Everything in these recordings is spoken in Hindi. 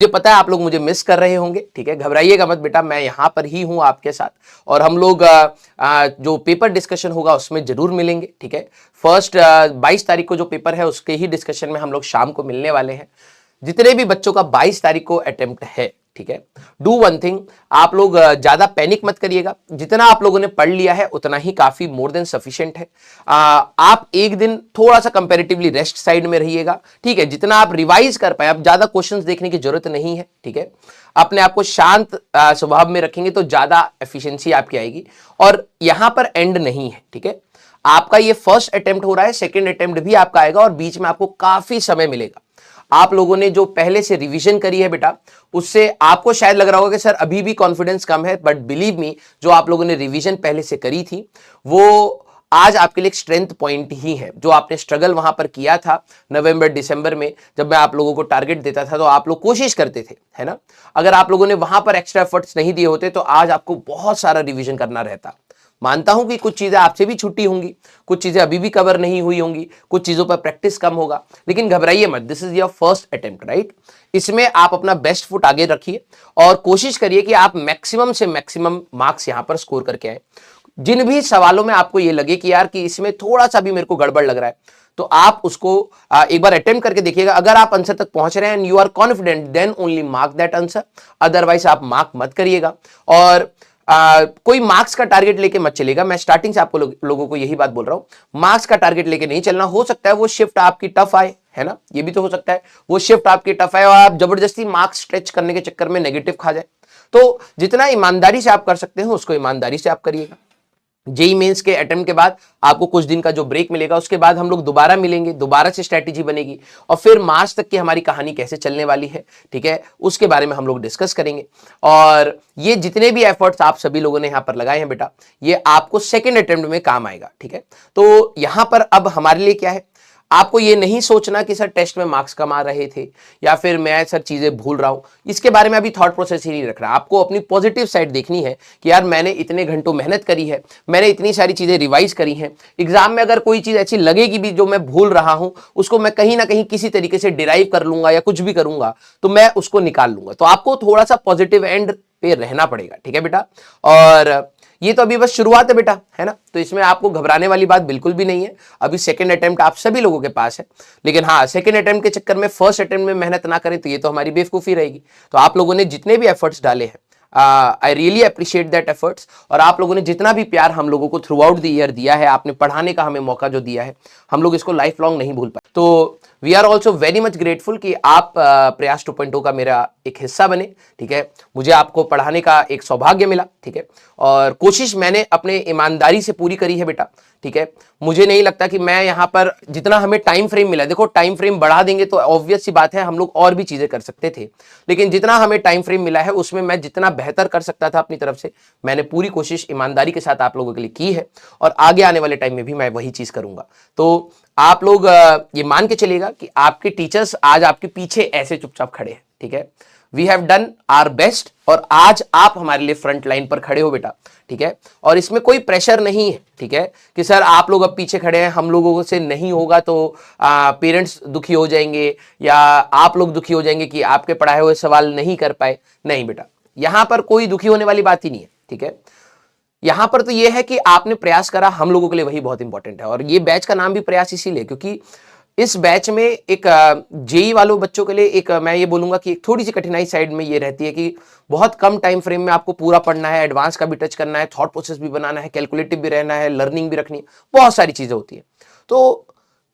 मुझे पता है आप लोग मुझे मिस कर रहे होंगे, ठीक है, घबराइएगा मत बेटा, मैं यहां पर ही हूं आपके साथ और हम लोग जो पेपर डिस्कशन होगा उसमें जरूर मिलेंगे, ठीक है। फर्स्ट 22 तारीख को जो पेपर है उसके ही डिस्कशन में हम लोग शाम को मिलने वाले हैं। जितने भी बच्चों का 22 तारीख को अटेम्प्ट है, ठीक है, डू वन थिंग, आप लोग ज्यादा पैनिक मत करिएगा, जितना आप लोगों ने पढ़ लिया है उतना ही काफी मोर देन सफिशिएंट है। आप एक दिन थोड़ा सा कंपैरेटिवली रेस्ट साइड में रहिएगा, ठीक है, जितना आप रिवाइज कर पाए, अब ज्यादा क्वेश्चंस देखने की जरूरत नहीं है, ठीक है। अपने आप को शांत स्वभाव में रखेंगे तो ज्यादा एफिशिएंसी आपकी आएगी। और यहां पर एंड नहीं है, ठीक है, आपका ये फर्स्ट अटेम्प्ट हो रहा है, सेकेंड अटेम्प्ट भी आपका आएगा और बीच में आपको काफी समय मिलेगा। आप लोगों ने जो पहले से रिवीजन करी है बेटा, उससे आपको शायद लग रहा होगा कि सर अभी भी कॉन्फिडेंस कम है, बट बिलीव मी, जो आप लोगों ने रिवीजन पहले से करी थी वो आज आपके लिए एक स्ट्रेंथ पॉइंट ही है। जो आपने स्ट्रगल वहां पर किया था नवंबर दिसंबर में, जब मैं आप लोगों को टारगेट देता था तो आप लोग कोशिश करते थे, है ना। अगर आप लोगों ने वहां पर एक्स्ट्रा एफर्ट्स नहीं दिए होते तो आज आपको बहुत सारा रिवीजन करना रहता। मानता हूं कि कुछ चीजें आपसे भी छुट्टी होंगी, कुछ चीजें अभी भी कवर नहीं हुई होंगी, कुछ चीजों पर प्रैक्टिस कम होगा, लेकिन घबराइए मत, this is your first attempt, right. इसमें आप अपना बेस्ट फुट आगे रखिए और कोशिश करिए कि आप मैक्सिमम से मैक्सिमम मार्क्स यहां पर स्कोर करके आए। जिन भी सवालों में आपको ये लगे कि यार कि इसमें थोड़ा सा भी मेरे को गड़बड़ लग रहा है, तो आप उसको एक बार अटेम्प्ट करके देखिएगा। अगर आप आंसर तक पहुंच रहे हैं and you are confident, then only mark that answer, otherwise आप मार्क मत करिएगा। और कोई मार्क्स का टारगेट लेके मत चलेगा, मैं स्टार्टिंग से आपको लोगों को यही बात बोल रहा हूं, मार्क्स का टारगेट लेके नहीं चलना। हो सकता है वो शिफ्ट आपकी टफ आए, है ना, ये भी तो हो सकता है वो शिफ्ट आपकी टफ आए और आप जबरदस्ती मार्क्स स्ट्रेच करने के चक्कर में नेगेटिव खा जाए। तो जितना ईमानदारी से आप कर सकते हैं उसको ईमानदारी से आप करिएगा। जेई मेंस के अटेम्प्ट के बाद आपको कुछ दिन का जो ब्रेक मिलेगा, उसके बाद हम लोग दोबारा मिलेंगे, दोबारा से स्ट्रैटेजी बनेगी और फिर मार्च तक की हमारी कहानी कैसे चलने वाली है, ठीक है, उसके बारे में हम लोग डिस्कस करेंगे। और ये जितने भी एफर्ट्स आप सभी लोगों ने यहां पर लगाए हैं बेटा, ये आपको सेकेंड अटेम्प्ट में काम आएगा, ठीक है। तो यहां पर अब हमारे लिए क्या है, आपको ये नहीं सोचना कि सर टेस्ट में मार्क्स कम आ रहे थे या फिर मैं सर चीजें भूल रहा हूं, इसके बारे में अभी थॉट प्रोसेस ही नहीं रख रहा। आपको अपनी पॉजिटिव साइड देखनी है कि यार मैंने इतने घंटों मेहनत करी है, मैंने इतनी सारी चीजें रिवाइज करी हैं, एग्जाम में अगर कोई चीज ऐसी लगेगी भी जो मैं भूल रहा हूं, उसको मैं कहीं ना कहीं किसी तरीके से डिराइव कर लूंगा या कुछ भी करूंगा तो मैं उसको निकाल लूंगा। तो आपको थोड़ा सा पॉजिटिव एंड पे रहना पड़ेगा, ठीक है बेटा। और ये तो अभी बस शुरुआत है बेटा, है ना, तो इसमें आपको घबराने वाली बात बिल्कुल भी नहीं है। अभी सेकंड अटेम्प्ट आप सभी लोगों के पास है, लेकिन हाँ, सेकंड अटेम्प्ट के चक्कर में फर्स्ट अटेम्प्ट में मेहनत ना करें तो ये तो हमारी बेवकूफी रहेगी। तो आप लोगों ने जितने भी एफर्ट्स डाले हैं, I really appreciate that efforts. और आप लोगों ने जितना भी प्यार हम लोगों को थ्रू आउट द ईयर दिया है, आपने पढ़ाने का हमें मौका जो दिया है, हम लोग इसको लाइफ लॉन्ग नहीं भूल पाए। तो we are also very much grateful कि आप प्रयास 2.0 का मेरा एक हिस्सा बने, ठीक है। मुझे आपको पढ़ाने का एक सौभाग्य मिला, ठीक है, और कोशिश मैंने अपने ईमानदारी से पूरी करी है बेटा, ठीक है। मुझे नहीं लगता कि मैं यहां पर जितना हमें टाइम फ्रेम मिला, देखो टाइम फ्रेम बढ़ा देंगे तो ऑब्वियस सी बात है हम लोग और भी चीजें कर सकते थे, लेकिन जितना हमें टाइम फ्रेम मिला है उसमें मैं जितना बेहतर कर सकता था अपनी तरफ से, मैंने पूरी कोशिश ईमानदारी के साथ आप लोगों के लिए की है और आगे आने वाले टाइम में भी मैं वही चीज करूंगा। तो आप लोग ये मान के चलिएगा कि आपके टीचर्स आज आपके पीछे ऐसे चुपचाप खड़े हैं, ठीक है। We have done our best और आज आप हमारे लिए फ्रंट लाइन पर खड़े हो बेटा, ठीक है। और इसमें कोई प्रेशर नहीं है, ठीक है, कि सर आप लोग अब पीछे खड़े हैं, हम लोगों से नहीं होगा तो पेरेंट्स दुखी हो जाएंगे या आप लोग दुखी हो जाएंगे कि आपके पढ़ाए हुए सवाल नहीं कर पाए। नहीं बेटा, यहां पर कोई दुखी होने वाली बात ही नहीं है, ठीक है। यहां पर तो यह है कि आपने प्रयास करा, हम लोगों के लिए वही बहुत इंपॉर्टेंट है। और ये बैच का नाम भी प्रयास इसीलिए क्योंकि इस बैच में एक जेई वालों बच्चों के लिए एक मैं ये बोलूंगा कि एक थोड़ी सी कठिनाई साइड में ये रहती है कि बहुत कम टाइम फ्रेम में आपको पूरा पढ़ना है, एडवांस का भी टच करना है, थॉट प्रोसेस भी बनाना है, कैलकुलेटिव भी रहना है, लर्निंग भी रखनी है, बहुत सारी चीजें होती है। तो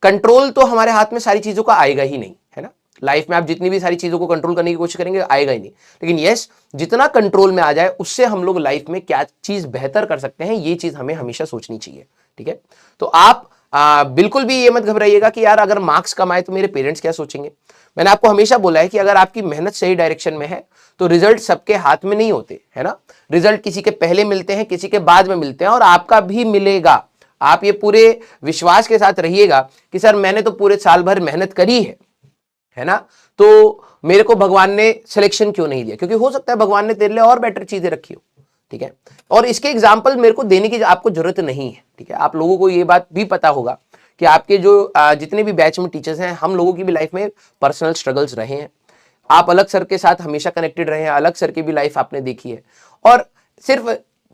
कंट्रोल तो हमारे हाथ में सारी चीजों का आएगा ही नहीं, है ना। लाइफ में आप जितनी भी सारी चीजों को कंट्रोल करने की कोशिश करेंगे आएगा ही नहीं, लेकिन यस, जितना कंट्रोल में आ जाए उससे हम लोग लाइफ में क्या चीज बेहतर कर सकते हैं, ये चीज हमें हमेशा सोचनी चाहिए, ठीक है। तो आप बिल्कुल भी ये मत घबराइएगा कि यार अगर मार्क्स कम आए तो मेरे पेरेंट्स क्या सोचेंगे। मैंने आपको हमेशा बोला है कि अगर आपकी मेहनत सही डायरेक्शन में है तो रिजल्ट सबके हाथ में नहीं होते, है ना। रिजल्ट किसी के पहले मिलते हैं, किसी के बाद में मिलते हैं और आपका भी मिलेगा। आप ये पूरे विश्वास के साथ रहिएगा कि सर मैंने तो पूरे साल भर मेहनत करी है ना, तो मेरे को भगवान ने सिलेक्शन क्यों नहीं दिया, क्योंकि हो सकता है भगवान ने तेरे लिए और बेटर चीजें रखी हो, ठीक है। और इसके एग्जाम्पल मेरे को देने की आपको जरूरत नहीं है, ठीक है। आप लोगों को ये बात भी पता होगा कि आपके जो जितने भी बैच में टीचर्स हैं, हम लोगों की भी लाइफ में पर्सनल स्ट्रगल्स रहे हैं। आप अलग सर के साथ हमेशा कनेक्टेड रहे हैं, अलग सर की भी लाइफ आपने देखी है। और सिर्फ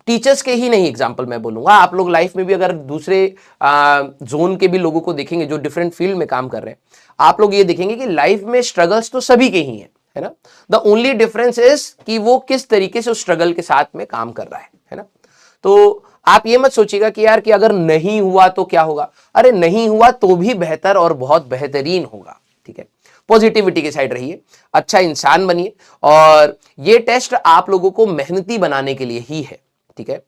टीचर्स के ही नहीं एग्जाम्पल मैं बोलूंगा, आप लोग लाइफ में भी अगर दूसरे जोन के भी लोगों को देखेंगे जो डिफरेंट फील्ड में काम कर रहे हैं, आप लोग ये देखेंगे कि लाइफ में स्ट्रगल्स तो सभी के ही हैं, है ना। द ओनली डिफरेंस इज कि वो किस तरीके से उस स्ट्रगल के साथ में काम कर रहा है ना। तो आप ये मत सोचिएगा कि यार कि अगर नहीं हुआ तो क्या होगा, अरे नहीं हुआ तो भी बेहतर और बहुत बेहतरीन होगा, ठीक है। पॉजिटिविटी की साइड रहिए, अच्छा इंसान बनिए, और ये टेस्ट आप लोगों को मेहनती बनाने के लिए ही है, ठीक है।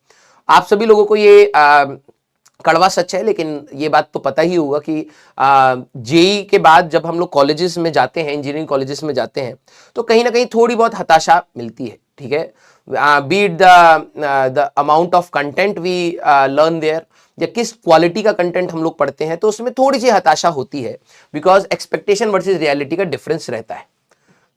आप सभी लोगों को ये कड़वा सच है, लेकिन ये बात तो पता ही होगा कि जेई के बाद जब हम लोग कॉलेजेस में जाते हैं, इंजीनियरिंग कॉलेजेस में जाते हैं, तो कहीं ना कहीं थोड़ी बहुत हताशा मिलती है, ठीक है। Be it the amount of content we learn there, या किस क्वालिटी का कंटेंट हम लोग पढ़ते हैं, तो उसमें थोड़ी सी हताशा होती है, बिकॉज एक्सपेक्टेशन वर्सेस रियलिटी का डिफरेंस रहता है।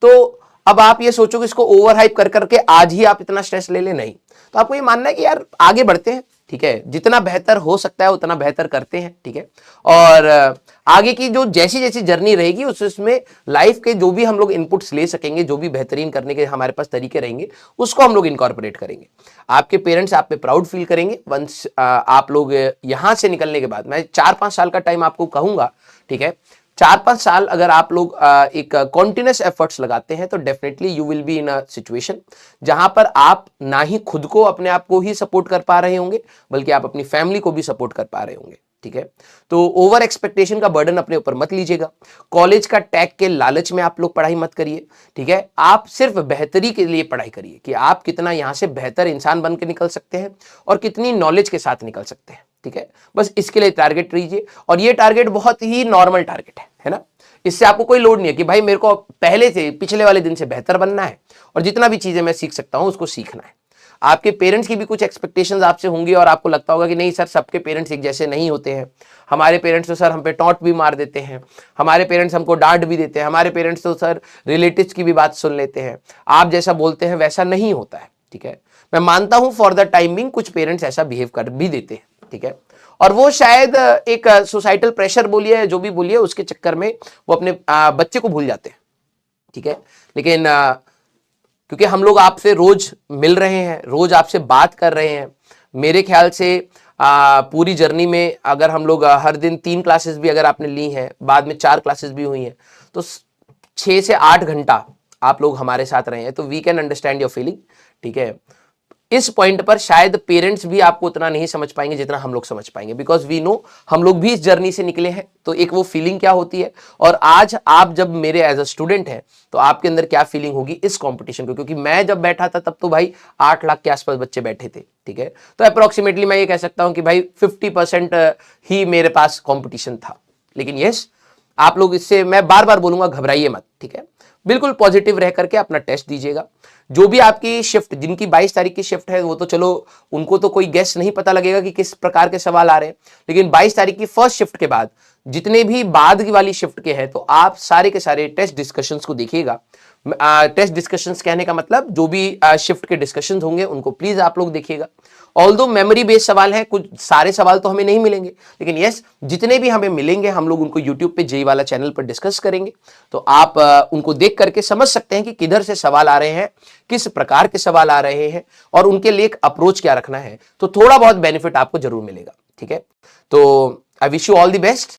तो अब आप ये सोचो कि इसको ओवर हाइप कर करके आज ही आप इतना स्ट्रेस ले ले, नहीं। तो आपको ये मानना है कि यार आगे बढ़ते हैं, ठीक है, जितना बेहतर हो सकता है उतना बेहतर करते हैं, ठीक है। और आगे की जो जैसी जैसी जर्नी रहेगी उसमें लाइफ के जो भी हम लोग इनपुट्स ले सकेंगे, जो भी बेहतरीन करने के हमारे पास तरीके रहेंगे, उसको हम लोग इनकॉर्पोरेट करेंगे। आपके पेरेंट्स आप पे प्राउड फील करेंगे वंस आप लोग यहां से निकलने के बाद। मैं 4-5 साल का टाइम आपको कहूंगा, ठीक है। 4-5 साल अगर आप लोग एक कॉन्टिन्यूस एफर्ट्स लगाते हैं तो definitely you will be in a situation जहां पर आप ना ही खुद को अपने आप को ही सपोर्ट कर पा रहे होंगे, बल्कि आप अपनी फैमिली को भी सपोर्ट कर पा रहे होंगे, ठीक है। तो ओवर एक्सपेक्टेशन का बर्डन अपने ऊपर मत लीजिएगा। कॉलेज का टैग के लालच में आप लोग पढ़ाई मत करिए, ठीक है। आप सिर्फ बेहतरी के लिए पढ़ाई करिए कि आप कितना यहां से बेहतर इंसान बन के निकल सकते हैं और कितनी नॉलेज के साथ निकल सकते हैं, ठीक है। बस इसके लिए टारगेट लीजिए, और ये टारगेट बहुत ही नॉर्मल टारगेट है ना। इससे आपको कोई लोड नहीं है कि भाई मेरे को पहले से पिछले वाले दिन से बेहतर बनना है और जितना भी चीजें मैं सीख सकता हूं उसको सीखना है। आपके पेरेंट्स की भी कुछ एक्सपेक्टेशंस आपसे होंगी और आपको लगता होगा कि नहीं सर, सबके पेरेंट्स एक जैसे नहीं होते हैं, हमारे पेरेंट्स तो सर हम पे टॉन्ट भी मार देते हैं, हमारे पेरेंट्स हमको डांट भी देते हैं, हमारे पेरेंट्स तो सर रिलेटिव्स की भी बात सुन लेते हैं, आप जैसा बोलते हैं वैसा नहीं होता है, ठीक है। मैं मानता हूं फॉर द टाइमिंग कुछ पेरेंट्स ऐसा बिहेव कर भी देते हैं, ठीक है। और वो शायद एक सोसाइटल प्रेशर बोलिए, जो भी बोलिए, उसके चक्कर में वो अपने बच्चे को भूल जाते हैं, ठीक है। लेकिन क्योंकि हम लोग आपसे रोज मिल रहे हैं, रोज आपसे बात कर रहे हैं, मेरे ख्याल से पूरी जर्नी में अगर हम लोग हर दिन 3 क्लासेस भी अगर आपने ली हैं, बाद में 4 क्लासेस भी हुई हैं, तो 6 से 8 घंटा आप लोग हमारे साथ रहे हैं, तो we can understand your feeling, ठीक है। इस पॉइंट पर शायद पेरेंट्स भी आपको उतना नहीं समझ पाएंगे जितना हम लोग समझ पाएंगे, बिकॉज वी नो हम लोग भी इस जर्नी से निकले हैं, तो एक वो फीलिंग क्या होती है, और आज आप जब मेरे एज अ स्टूडेंट हैं तो आपके अंदर क्या फीलिंग होगी इस कंपटीशन को। क्योंकि मैं जब बैठा था तब तो भाई 8 लाख के आसपास बच्चे बैठे थे, ठीक है। तो अप्रोक्सीमेटली मैं ये कह सकता हूं कि भाई 50% ही मेरे पास कॉम्पिटिशन था। लेकिन यस, आप लोग इससे मैं बार बार बोलूंगा, घबराइए मत, ठीक है। बिल्कुल पॉजिटिव रह करके अपना टेस्ट दीजिएगा। जो भी आपकी शिफ्ट, जिनकी 22 तारीख की शिफ्ट है, वो तो चलो उनको तो कोई गेस नहीं पता लगेगा कि किस प्रकार के सवाल आ रहे हैं, लेकिन 22 तारीख की फर्स्ट शिफ्ट के बाद जितने भी बाद की वाली शिफ्ट के हैं, तो आप सारे के सारे टेस्ट डिस्कशंस को देखिएगा। टेस्ट डिस्कशंस कहने का मतलब जो भी शिफ्ट के डिस्कशंस होंगे उनको प्लीज आप लोग देखिएगा। ऑल्दो मेमोरी बेस्ड सवाल हैं, कुछ सारे सवाल तो हमें नहीं मिलेंगे, लेकिन यस जितने भी हमें मिलेंगे हम लोग उनको यूट्यूब पे जेई वाला चैनल पर डिस्कस करेंगे। तो आप उनको देख करके समझ सकते हैं कि किधर से सवाल आ रहे हैं, किस प्रकार के सवाल आ रहे हैं, और उनके लिए एक अप्रोच क्या रखना है। तो थोड़ा बहुत बेनिफिट आपको जरूर मिलेगा, ठीक है। तो I wish you all the best.